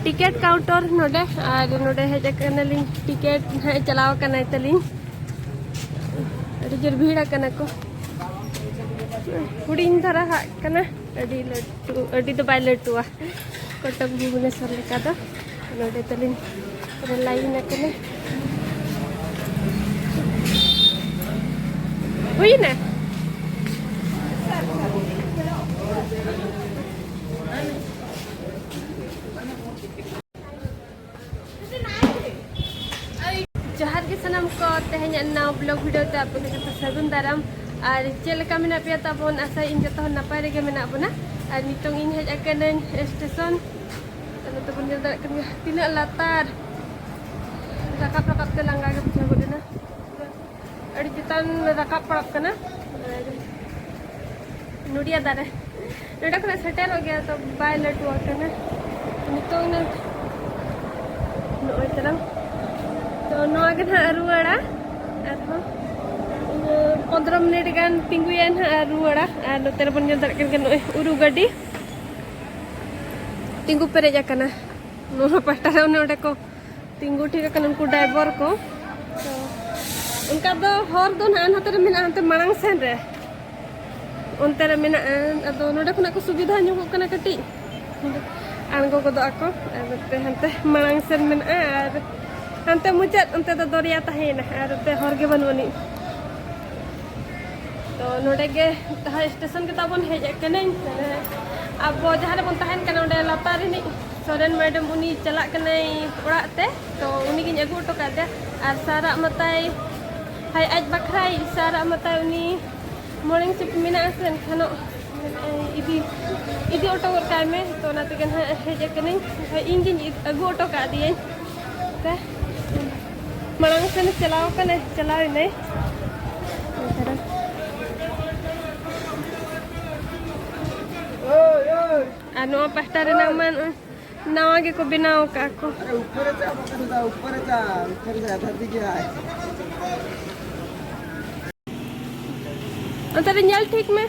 ticket counter नोडे और नोडे hedge Kanali ticket है चलाव कना तलिंग अड़ी जोर भीड़ कना को हुडिंग धरा हाक कना अड़ी लट्टू अड़ी तो बाय लट्टुआ कटक भुवनेश्वर लेका दो नोडे तलिंग रे लाइन कने हुई ना जोहार के सनम को तेहन नाव ब्लॉग वीडियो ते आपन के सगुन दाराम और चेलका मेना पे ताबन आशा इन जतो नपाय रेगे मेना बना और नितोंग इन हेज अकन स्टेशन तनो तो बन जदा कन तिना लातार राकाप राकाप ते लांगा के बुझा गोदेना अड़ी चितान राकाप पड़प कना नुडिया दारे नोडा खना सेटर हो गया तो बाय लटू कना नितोंग न नोय तरम तो नोगे ना रुवाड़ा अरहो 15 मिनट गान तिंगुयन रुवाड़ा और नोते बन जदा कन उरु गाड़ी तिंगु पेरेज कना नो पास्टा नोडे को तिंगु ठीक कन उनको ड्राइवर को तो उनका दो हर दो ना हाते मेना हाते मांग सेन रे उनते रे मेना अदो नोडे खुना को सुविधा ᱧᱚᱜᱚᱜ कना कटी आंगो को दो आको ते हाते मांग सेन मेना और हांते मुचाद उनते दो दरिया तहेना और ते हर के बनवनी तो नोडे के तहा स्टेशन के ताबन हेज कने अब जहां बन तहन कना ओडे लातार नि सोरेन मैडम उनी चला कने ओड़ा ते तो उनी गिन अगु टो का दे और सारा मताई हाय आज बखराई सारा मताई उनी मॉर्निंग शिफ्ट मिना सेन खानो इदी इदी ऑटो कर में तो नाते गन हेज कने इन गिन अगु ऑटो का दिए ते मरंग से चलाओ कने चलाओ नहीं नो पास्टा रे नामन नवा के को बनाओ का को ऊपर जा धरती के आए अंतर न्याल ठीक में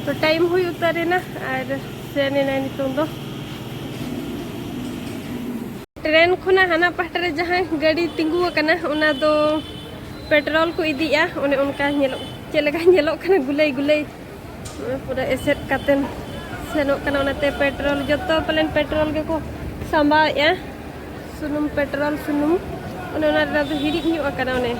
तो टाइम हुई उतारे ना और सेने नहीं तुम दो ट्रेन खुना हाना पास्टा रे जहां गाड़ी तिंगु कना उना दो पेट्रोल को इदिया उन उनका नेलो चलेगा नेलो कना गुलई गुलई पूरा एसेट कातेन सेनो कना उनाते पेट्रोल जतो प्लेन पेट्रोल के को संभाया सुनुम पेट्रोल सुनुम उना रे हिड़ी न्यू कना उने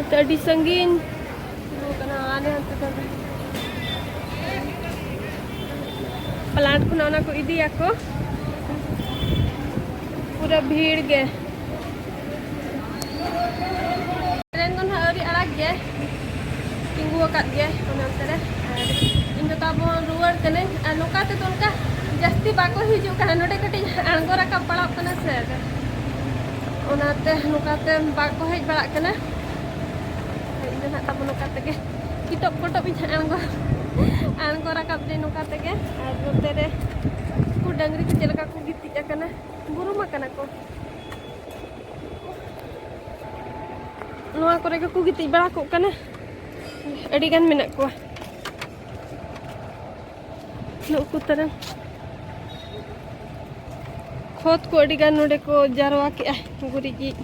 तो अडी संगीन कना आने हंते तो प्लांट खुना उना को इदिया को पूरा भीड़ गे ट्रेन तो हरी अड़ाग गे तिंगु अकाद गे उनते इन तो ताबो रुवाड़ कने नोकाते तो उनका जस्ती बाको हिजु कना नोडे कटी आंगो राका पड़ा कना से उनाते नोकाते बाको हेज बड़ा कना इन ना ताबो नोकाते के किटप कोटप इन आंगो राका दे नोकाते के और नोते रे को डंगरी के चलका को गिति कना बुरु मकना को नोआ करे को गिति बड़ा को कना अड़ी गान मेना को नुकु तरह खोद को अड़ी गान नोडे को जारवा के गुरीजी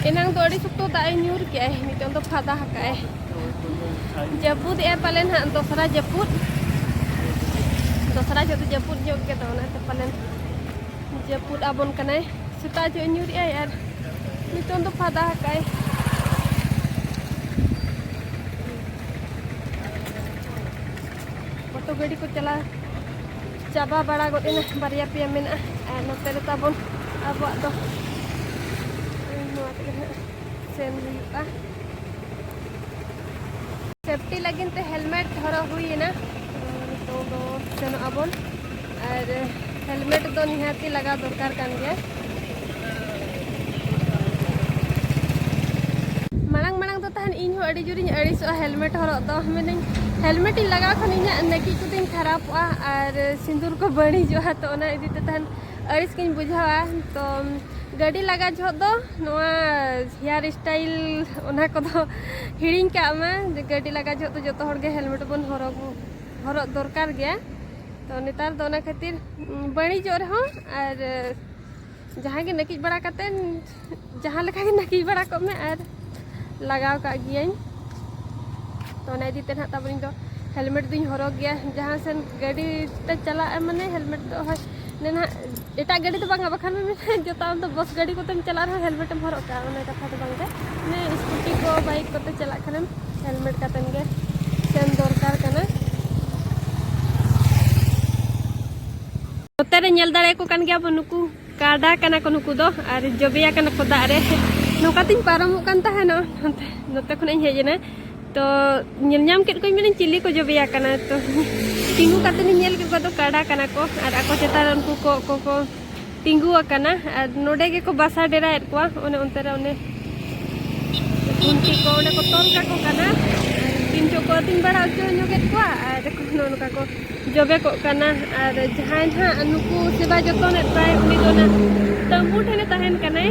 एनांग तो अड़ी सुक्तो दाई न्यूर के नितों तो फादा हकाए जपुद ए पालेन हां दोसरा जपुद जो तो जपुद जो के तो ना तो पालेन जपुद आबन कनाय सुता जो न्यूर ए यार नितों तो फादा हकाए ऑटो गाड़ी को चला चाबा बड़ा गोटेना बारिया पे मेना और नोते रे ताबन अब दो सेन हुआ सेफ्टी लगिन ते हेलमेट धरा हुई ना तो सेन आबन और हेलमेट तो निहाती लगा दरकार कान गया मांग मांग तो तहन इन हो अड़ी जुरी अड़ीसो हेलमेट हरो तो मेन हेलमेट लगा खन इन नकी को दिन खराब और सिंदूर को बड़ी जो है तो इदी तहन अड़ीस किन बुझावा तो गाड़ी लगा जो दो नोआ हेयर स्टाइल ओना को दो हिड़िंग का मा गाड़ी लगा जो तो जतो हर गे हेलमेट बन हरक दरकार गया तो नेतार दो ना खातिर बड़ी जोर हो और जहाँ के नकीज बड़ा करते जहाँ लेखा के नकीज बड़ा को में और लगाव का गया तो ना दीते ना तब इन हेलमेट दिन हरक गया जहाँ से गाड़ी ते चला माने हेलमेट तो है नेना एटा गाड़ी तो बांगा बखान में जो ताम तो बस गाड़ी को तुम चला रहा हेलमेट हम हरक का ओना कथा तो बांगे ने स्कूटी को बाइक को ते चला खनम हेलमेट का तंगे सेन दरकार कना तेरे नेल दाड़े को कान गया नुकु काडा कना को नुकु दो और जबिया कना को दारे नोका तिन पारम कान ताहेनो नोते खन इन हेजना तो नेलनाम केट को मिन चिली को जबिया कना तो तिंगु काते नेल के को तो काडा कना को और ako चेतार उनको को तिंगु कना और नोडे के को बासा डेरा एर को ओने ओनते रे ओने उनकी को ओने को तोल का को कना तीन जो को तीन बड़ा जो नोकेट को और को नोका को जबे को कना और जहान हा नुकु सेवा जतो ने प्राय उनी दो ना तंबू ठेने तहन कना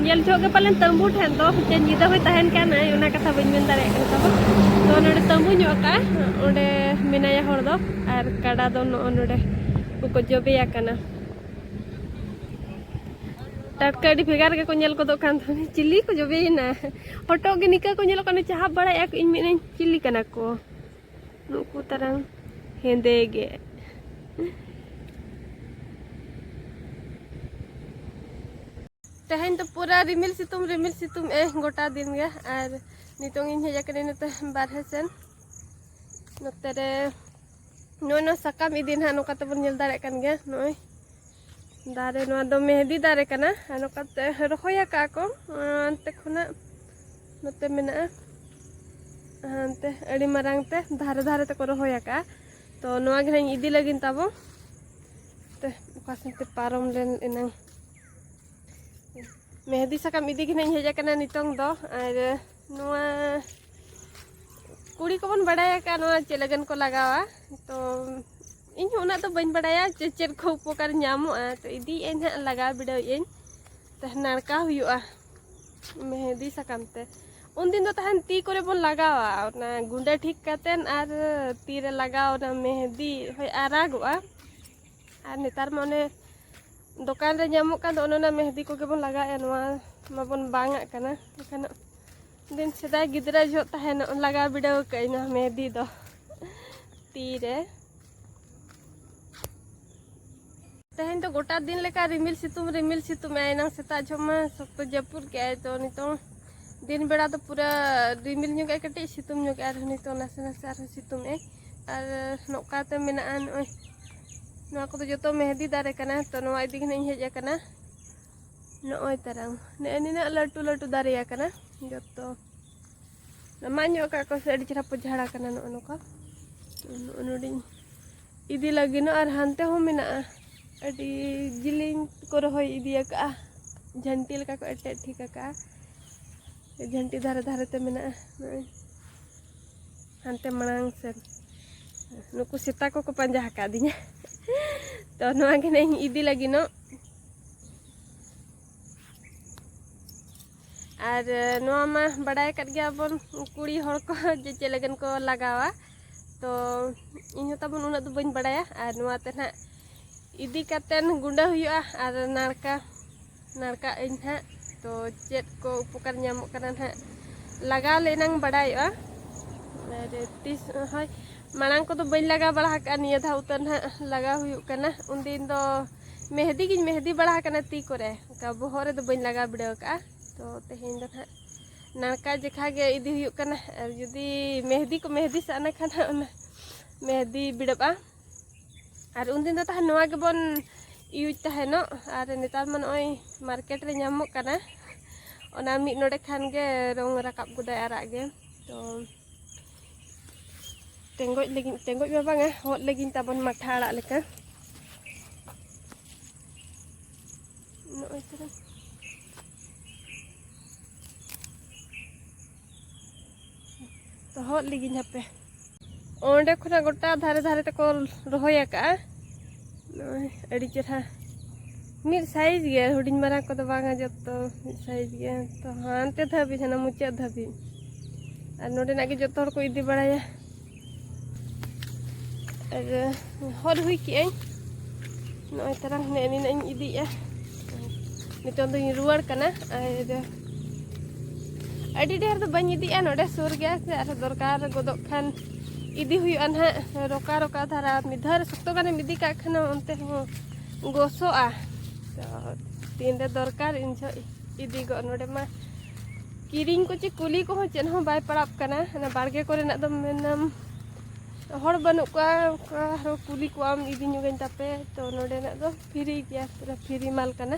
नेल जो के पालन तंबू ठेन दो जे निदा होय तहन कना ओना कथा बइन मेन दारे कना तो नोडे तंबू ᱧᱚ का ओडे मेनाया हर दो और काडा दो नोडे को जबेया कना टटका डी भेगार के को नेल को दो खान चिल्ली को जबेना हटो के निका को नेल कना चाहा बड़ा एक इन मेन चिल्ली कना को नुकु तरंग हेंदे गे तहन तो पूरा रिमिल सितुम ए गोटा दिन गे और नितोंग इन हेजा करे नते बारहे सेन नते रे नो सकाम इदिन हा नोका तबन नेल दारे कन गे नोय दारे नो दो मेहदी दारे कना नोका ते रखोया का को अंते खुना नते मेना अंते अड़ी मरांग ते धारे धारे ते को रखोया का तो नोआ गे इदी लगिन ताबो ते उकासते पारम लेन एनंग मेहदी सकाम इदी गे हेजा कना नितोंग दो और नोआ कुड़ी को बन बड़ाया का नोआ चेलगन को लगावा तो इन होना तो बन बड़ाया चेर को उपकार ᱧᱟᱢᱚᱜᱼᱟ तो इदी एन हा लगा बिडो इन तो नारका हुआ मेहदी सकाम ते उन दिन तो तहन ती करे बन लगावा ना गुंडा ठीक कातेन और ती रे लगाव ना मेहदी होय आरागोआ और नेतार माने दुकान रे ᱧᱟᱢᱚᱜ का ओना मेहदी को के बन लगाया नोआ माबन बांगा कना खाना दिन सदा गिदरा जो तहन लगा बिडो कइना मेहदी दो तीरे तहन तो गोटा दिन लेका रिमिल सितुम आइना सेता जमा सख्त जपुर के तो नितो दिन बेड़ा तो पूरा रिमिल ᱧᱚᱜ कटे सितुम ᱧᱚᱜ और नितो नासे नासे और सितुम ए और नोकाते मेना नोय नोआ को तो जतो मेहदी दारे कना तो नोआ इदी गने हेज कना नोय तरंग ने निना लटू लटू दारे कना जतो नमाño का को से अड़ी चरा पझाड़ा कना नो नोका नोडी इदी लगी नो और हानते हो मेना अड़ी जिलिंग को रहोय इदिया का झंटी लका को एटे ठीक का झंटी धारे धारे ते मेना हानते मणांग से नुकु सेता को पंजा हका दिया तो नोआ के नहीं इदी लगी नो और नोआ मा बड़ाय कट गया बन कुड़ी हर को जे चेलगन को लगावा तो इन तबन उना तो बन बड़ाया और नोआ ते ना इदी कातेन गुंडा हुआ और नारका इन हा तो चेत को उपकार ᱧᱟᱢᱚᱜ कना ना लगा लेनांग बड़ाया और तीस होय मांग को तो बन लगा बड़ा का निया धा उतर ना लगा हुआ कना उन दिन दो मेहदी बड़ा कना ती करे का बोहरे तो बन लगा बिड़ो का तो तेहेन दो ना नारका जेखा गे इदी हुआ कना और जुदी मेहदी साना खाना मेहदी बिड़बा और उन दिन दो तहन नोआ गे बन यूज तहनो और नेतार मन ओय मार्केट रे ᱧᱟᱢᱚᱜ कना ओना मिड नोडे खान गे रंग राकाब गुदाय आराग गे तो तेंगोज बाबा हट लगिन तबन माठा आड़ा लेका नोय तरह तो हट लगिन हपे ओंडे खुना गोटा धारे धारे तक रहोय का अड़ी चेहरा मिड साइज गे हुडिंग मारा को तो बांगा जतो मिड साइज गे तो हानते धाबी छना मुचा धाबी और नोडे ना के जतो हर को इदी बड़ाया और हर हुई की आई नय तरह ने नि ना इदी या नितों दो रुवार कना और अडी ढेर तो बन इदी आ नोडे सुर गया से आर दरकार गोदक खान इदी हुई अनहा रोका रोका धारा मिधर सतो गाने मिदी का खाना उनते हो गोसोआ तो तीन रे दरकार इन जो इदी गो नोडे मा किरिंग को ची कुली को चेन हो बाय पड़ाप कना ना बारगे करे ना दम मेनम हर बनु का कुली को आम इदी नुगन तापे तो नोडे ना दो फ्री गया पूरा फ्री माल कना